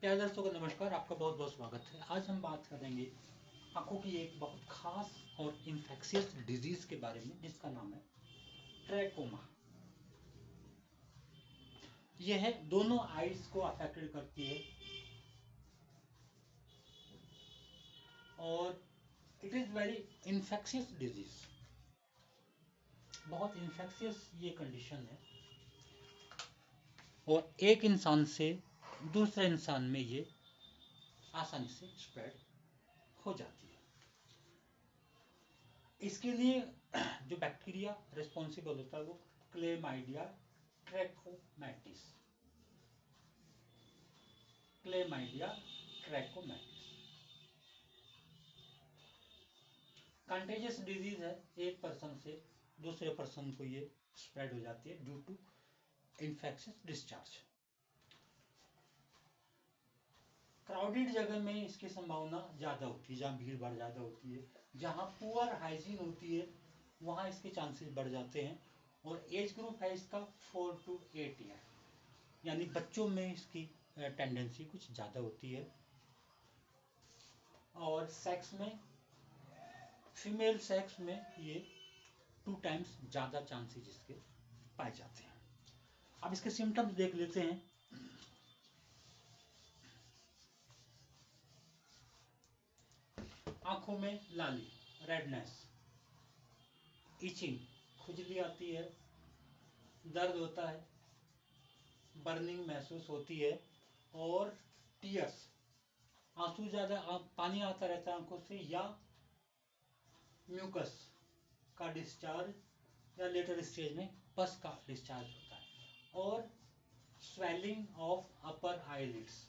प्यारे दर्शकों को नमस्कार, आपका बहुत बहुत स्वागत है। आज हम बात करेंगे आंखों की एक बहुत खास और इन्फेक्शियस डिजीज के बारे में जिसका नाम है ट्रैकोमा। यह है दोनों आईज को अफेक्टेड करती है और it is very infectious disease. बहुत इन्फेक्शियस ये कंडीशन है और एक इंसान से दूसरे इंसान में ये आसानी से स्प्रेड हो जाती है। इसके लिए जो बैक्टीरिया रिस्पॉन्सिबल होता है वो क्लेमाइडिया ट्रैकोमैटिस। कंटेजियस डिजीज है, एक पर्सन से दूसरे पर्सन को ये स्प्रेड हो जाती है due to infectious discharge. Crowded जगह में इसकी संभावना ज़्यादा होती है, जहाँ भीड़ भाड़ ज़्यादा होती है, जहाँ पुअर हाइजीन होती है वहाँ इसके चांसेस बढ़ जाते हैं। और एज ग्रुप है इसका 4 to 8 ईयर, यानी बच्चों में इसकी टेंडेंसी कुछ ज़्यादा होती है। और सेक्स में, फीमेल सेक्स में ये 2 टाइम्स ज़्यादा चांसेस इसके पाए जाते हैं। अब इसके सिम्टम्स देख लेते हैं। आंखों में लाली, रेडनेस, इचिंग, खुजली आती है, दर्द होता है, बर्निंग महसूस होती है और टीयर्स, आंसू ज़्यादा, पानी आता रहता है आंखों से, या म्यूकस का डिस्चार्ज या लेटर स्टेज में पस का डिस्चार्ज होता है। और swelling of upper eyelids,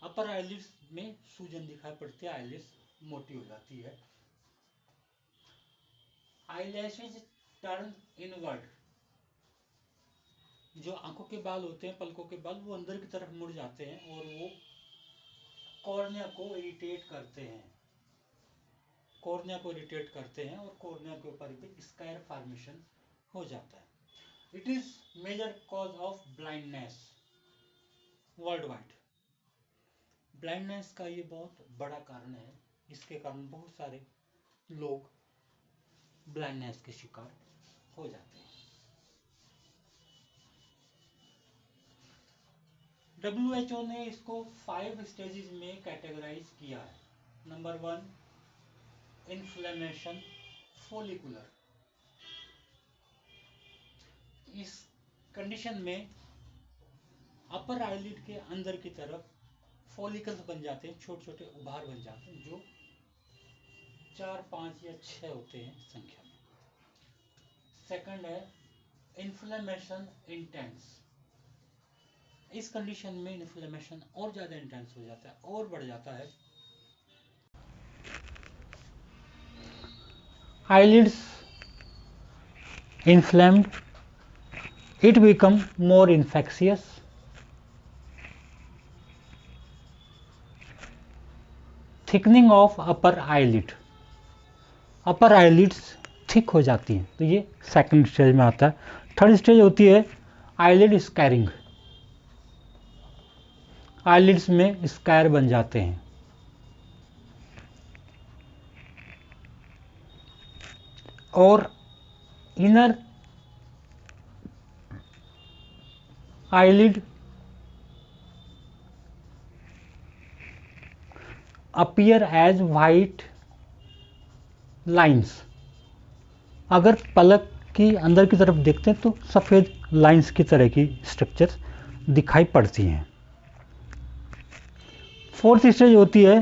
upper eyelids में सूजन दिखाई पड़ती है, आईलिड्स मोटी हो जाती है। आईलैशेज टर्न इनवर्ड, जो आंखों के बाल होते हैं, पलकों के बाल, वो अंदर की तरफ मुड़ जाते हैं और वो कॉर्निया को इरिटेट करते हैं, और कॉर्निया के ऊपर भी स्क्वायर फॉर्मेशन हो जाता है। It is major cause of blindness world wide. Blindness का ये बहुत बड़ा कारण है, इसके कारण बहुत सारे लोग ब्लाइंडनेस के शिकार हो जाते हैं। WHO ने इसको 5 स्टेजेस में कैटेगराइज किया है। Number 1, inflammation follicular. इस कंडीशन में अपर आईलिड के अंदर की तरफ फॉलिकल्स बन जाते हैं, छोटे छोटे उभार बन जाते हैं, जो 4, 5 या 6 होते हैं संख्या में। सेकंड है इन्फ्लेमेशन इंटेंस। इस कंडीशन में इन्फ्लेमेशन और ज़्यादा इंटेंस हो जाता है और बढ़ जाता है। eyelids inflamed, it become more infectious. Thickening of upper eyelid, upper eyelids thick हो जाती हैं, तो ये सेकंड स्टेज में आता है। थर्ड स्टेज होती है आईलिड स्कैरिंग, आईलिड्स में स्कैर बन जाते हैं। और inner eyelid appear as white lines. अगर पलक की अंदर की तरफ देखते हैं तो सफ़ेद लाइंस की तरह की स्ट्रक्चर्स दिखाई पड़ती हैं। फोर्थ स्टेज होती है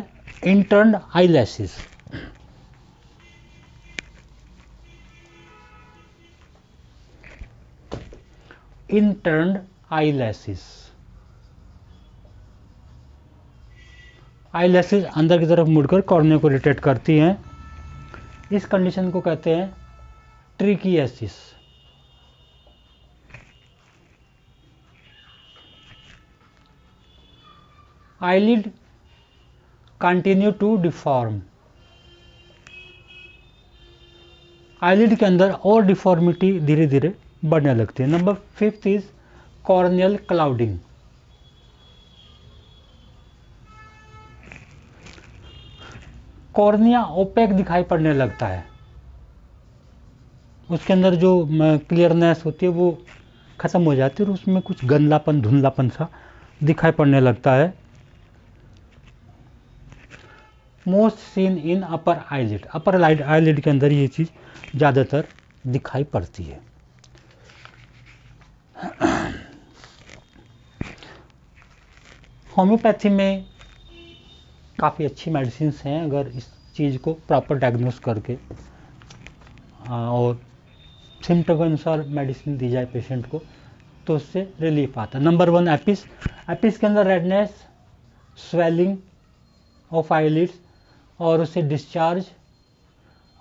intern eyelashes. Intern eyelashes, eyelashes अंदर की तरफ मुड़कर कॉर्निया को इरिटेट करती हैं। इस कंडीशन को कहते हैं trichiasis. Eyelid continue to deform, eyelid के अंदर और डिफॉर्मिटी धीरे धीरे बढ़ने लगती है। Number 5 is corneal clouding. Cornea opaque दिखाई पड़ने लगता है, उसके अंदर जो क्लियरनेस होती है वो खत्म हो जाती है और उसमें कुछ गंदलापन धुंधलापन सा दिखाई पड़ने लगता है। Most seen in upper eyelid, upper eyelid के अंदर ये चीज़ ज़्यादातर दिखाई पड़ती है। होम्योपैथी में काफ़ी अच्छी मेडिसिन हैं, अगर इस चीज़ को प्रॉपर डायग्नोस करके और सिम्टम के अनुसार मेडिसिन दी जाए पेशेंट को तो उससे रिलीफ आता है। नंबर 1 एपिस, एपिस के अंदर रेडनेस, स्वेलिंग ऑफ आईलिड्स और उससे डिस्चार्ज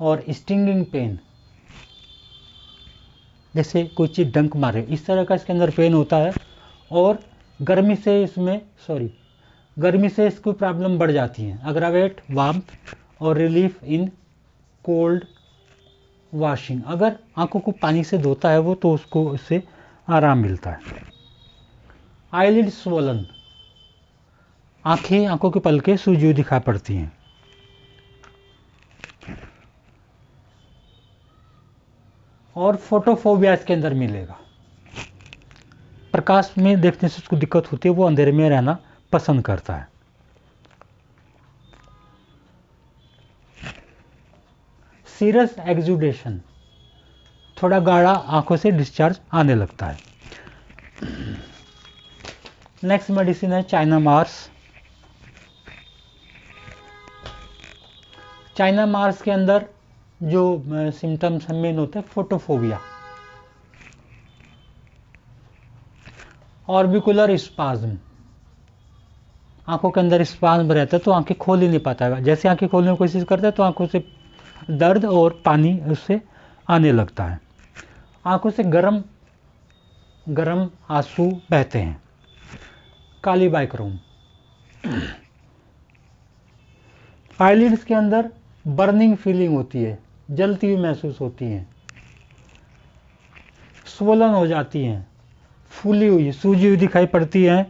और स्टिंगिंग पेन, जैसे कोई चीज़ डंक मारे इस तरह का इसके अंदर पेन होता है। और गर्मी से इसकी प्रॉब्लम बढ़ जाती है। अग्रावेट वार्मथ और रिलीफ इन कोल्ड वॉशिंग, अगर आंखों को पानी से धोता है वो तो उसको उससे आराम मिलता है। आईलिड स्वोलन, आंखों की पलकें सूजी हुई दिखाई पड़ती हैं। और फोटोफोबिया इसके अंदर मिलेगा, प्रकाश में देखने से उसको दिक्कत होती है, वो अंधेरे में रहना पसंद करता है। सीरस एक्सुडेशन, थोड़ा गाढ़ा आंखों से डिस्चार्ज आने लगता है। नेक्स्ट मेडिसिन है चाइना मार्स। चाइना मार्स के अंदर जो सिम्टम्स मेन होते हैं फोटोफोबिया, ऑर्बिकुलर स्पाज्म, आंखों के अंदर स्पाज्म रहता है तो आंखें खोल ही नहीं पाता है, जैसे आंखें खोलने की कोशिश करता है तो आंखों से दर्द और पानी उससे आने लगता है। आंखों से गरम आंसू बहते हैं। काली बाइक्रोम, आईलिड्स के अंदर बर्निंग फीलिंग होती है, जलती हुई महसूस होती हैं, स्वोलन हो जाती हैं, फूली हुई सूजी हुई दिखाई पड़ती है।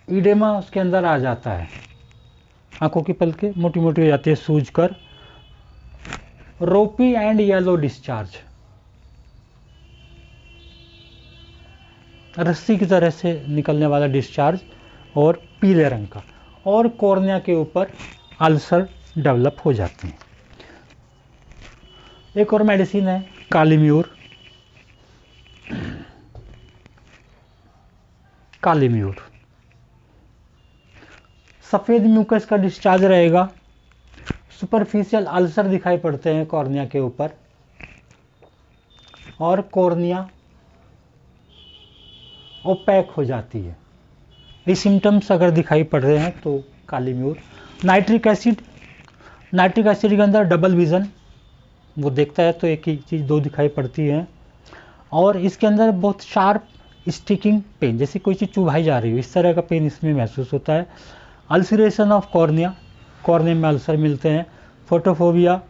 इडेमा उसके अंदर आ जाता है, आंखों की पलकें मोटी मोटी हो जाती है सूज कर। रोपी एंड येलो डिस्चार्ज, रस्सी की तरह से निकलने वाला डिस्चार्ज और पीले रंग का। और कॉर्निया के ऊपर अल्सर डेवलप हो जाते हैं। एक और मेडिसिन है कालीम्यूर। कालीम्यूर सफ़ेद म्यूकस का डिस्चार्ज रहेगा, सुपरफिशियल अल्सर दिखाई पड़ते हैं कॉर्निया के ऊपर और कॉर्निया ओपैक हो जाती है। ये सिम्टम्स अगर दिखाई पड़ रहे हैं तो कालीम्यूर। नाइट्रिक एसिड के अंदर डबल विज़न, वो देखता है तो एक ही चीज़ दो दिखाई पड़ती है। और इसके अंदर बहुत शार्प स्टिकिंग पेन, जैसे कोई चीज़ चुभाई जा रही हो इस तरह का पेन इसमें महसूस होता है। अल्सरेशन ऑफ कॉर्निया, कॉर्निया में अल्सर मिलते हैं। फोटोफोबिया,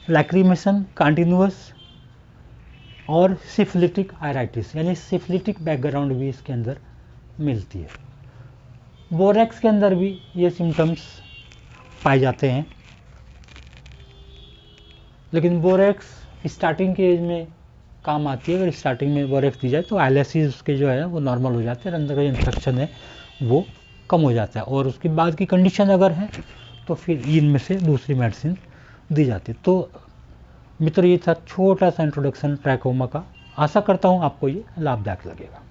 लैक्रीमेशन कंटिन्यूअस और सिफिलिटिक आयराइटिस, यानी सिफिलिटिक बैकग्राउंड भी इसके अंदर मिलती है। बोरेक्स के अंदर भी ये सिम्टम्स पाए जाते हैं, लेकिन बोरेक्स स्टार्टिंग के एज में काम आती है। अगर स्टार्टिंग में बोरेक्स दी जाए तो आईलेसिस उसके जो है वो नॉर्मल हो जाते हैं, अंदर का इन्फेक्शन है वो कम हो जाता है। और उसके बाद की कंडीशन अगर है तो फिर इनमें से दूसरी मेडिसिन दी जाती है। तो मित्र ये था छोटा सा इंट्रोडक्शन ट्रैकोमा का। आशा करता हूँ आपको ये लाभदायक लगेगा।